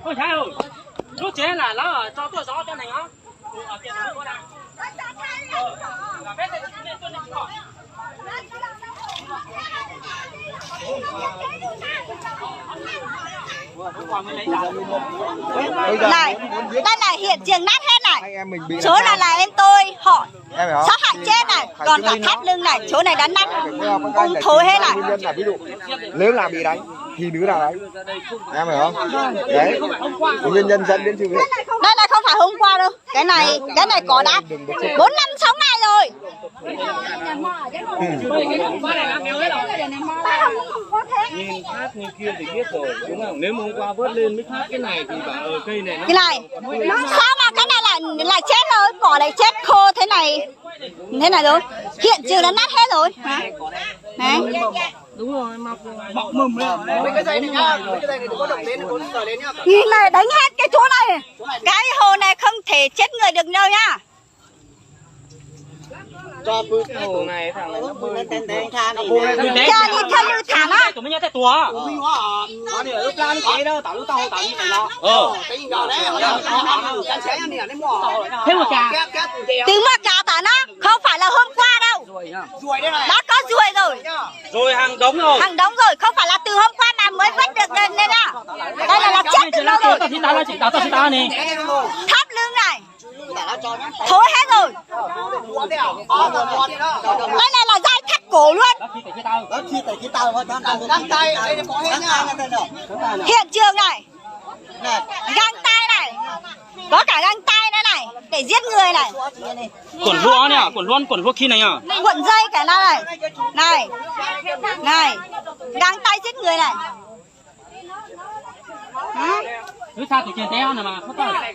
Ôi trời ơi, lúc chế là nó cho tôi gió cho này á. Ở kia nó có đang. Là bé này lên tôi lên khỏi. Này, đây này hiện trường nát hết này. Chỗ này là em tôi họ sát hại chết này, còn cả thắt lưng này, chỗ này đã nát ung thối hết này. Ví dụ nếu làm bị đánh thì đứa nào đấy, em hiểu không? Đấy, nguyên nhân dẫn đến sự việc. Đây này không phải hôm qua đâu, cái này có đã 4 năm 6 ngày rồi. Nhìn khác như kia thì biết rồi, đúng không? Nếu mà hôm qua vớt lên mới khác cái này thì bảo cây này Cái này sao mà cái này lại chết rồi, cỏ này chết khô thế này rồi, hiện trường đã nát hết rồi. Đấy. đúng rồi, mọc mầm lên. Mấy cái dây này nhá, mấy cái dây này đừng có động đến, đừng có sờ đến nhá. Nhìn này đánh hết cái chỗ này, cái hồ này không thể chết người được đâu nhá. Cho bự cái hồ này thằng này nó bơi Tên cha này. Cha đi theo như thả nó. Tụi mình nhớ tới tua. Nó đi ở lúc lan cái đó, tao lúc tao như này nó. Cái gì đó đấy, cái xé này nó mỏ. Thế mà cả. Từ mà cả tả nó, không phải là hôm qua đâu. Ruồi đây này. Đã có ruồi rồi. Rồi hàng đống rồi. Hàng đống rồi, không phải là từ hôm qua mà mới vớt được lên đây đó. Đây là chết từ lâu rồi. Tao nè. Tháp lưng này thối hết rồi. Đây này là dây thắt cổ luôn. Hiện trường này, găng tay này, có cả găng tay đây này để giết người này. Quần lúa nè, quần lúa khi này nhá. Quần dây cả này, này, găng tay giết người này. Cứ sao tụi tiền teo này mà, không phải.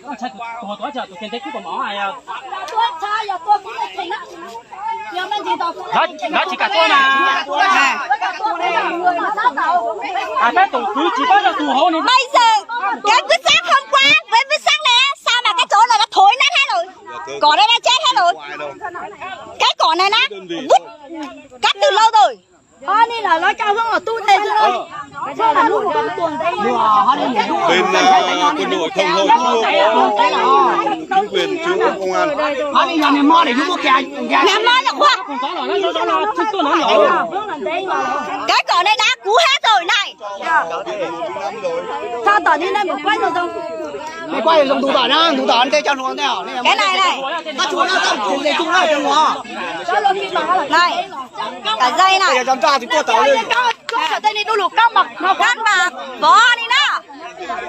Tụi tôi chờ tụi tiền teo cứ còn máu này à. Nó chỉ cả tôi mà. À cái tụi cứ chỉ có là tụi hổ này. Bây giờ cái vứt xác hôm qua với vứt xác này sao mà cái chỗ này nó thối nát hết rồi. Cỏ đây đã chết hết rồi. Cái cỏ này nát vứt cắt từ lâu rồi. Nên là nó cho hướng là tu thế thôi. Sao là luôn con tuần đây. Bên quân đội không thôi chính quyền chứ công an. Bây giờ mày mo để chúng có kè. Nhà mo là khoa. Cái cỏ này đã cứu hết rồi này. Sao tỏ đi lên một quay rồi không? Mày quay dùng thủ tỏ nhá, thủ tỏ ăn cho nó nào. Cái này. Nó chuột nó tao cùng để chung lại cho nó. Này. Cả dây này. Bây giờ chúng ta thì tua tàu lên. Ở đây này đu lục cao bạc, gan bạc, vó đi đó.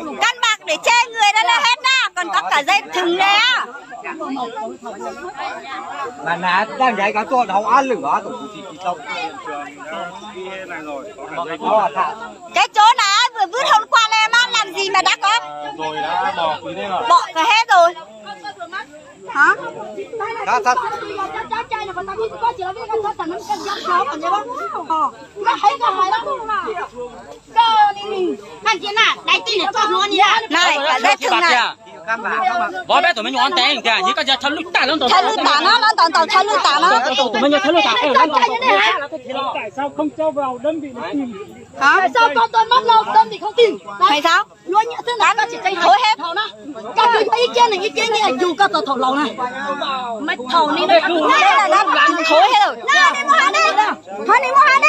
Gan bạc để che người đó là hết đó, còn có cả dây thừng đấy á. Mà nè, đang dạy cả tua đầu ăn lửa cái chỗ này vừa vứt hôm qua này mà làm gì mà đã có. Rồi đã bỏ quý đây rồi. Bỏ cả hết rồi. Hả? đó thật. Này, cả dây thừng này. Bỏ bé tụi mình ngon té kìa, như cái chân lút tả nó. Chân lút tả nó toàn chân lút tả nó. Tụi mình chân lút tả. Tại sao không cho vào đơn vị nó tìm? Hả? Tại sao con tôi mất lâu đơn vị không tìm? Tại sao? Luôn nhỡ thế nào nó chỉ thấy thối hết. Các thứ ý kiến này dù các tờ thầu lầu này. Mấy thầu này đây là nó thối hết rồi. Nào đi mua hàng đi.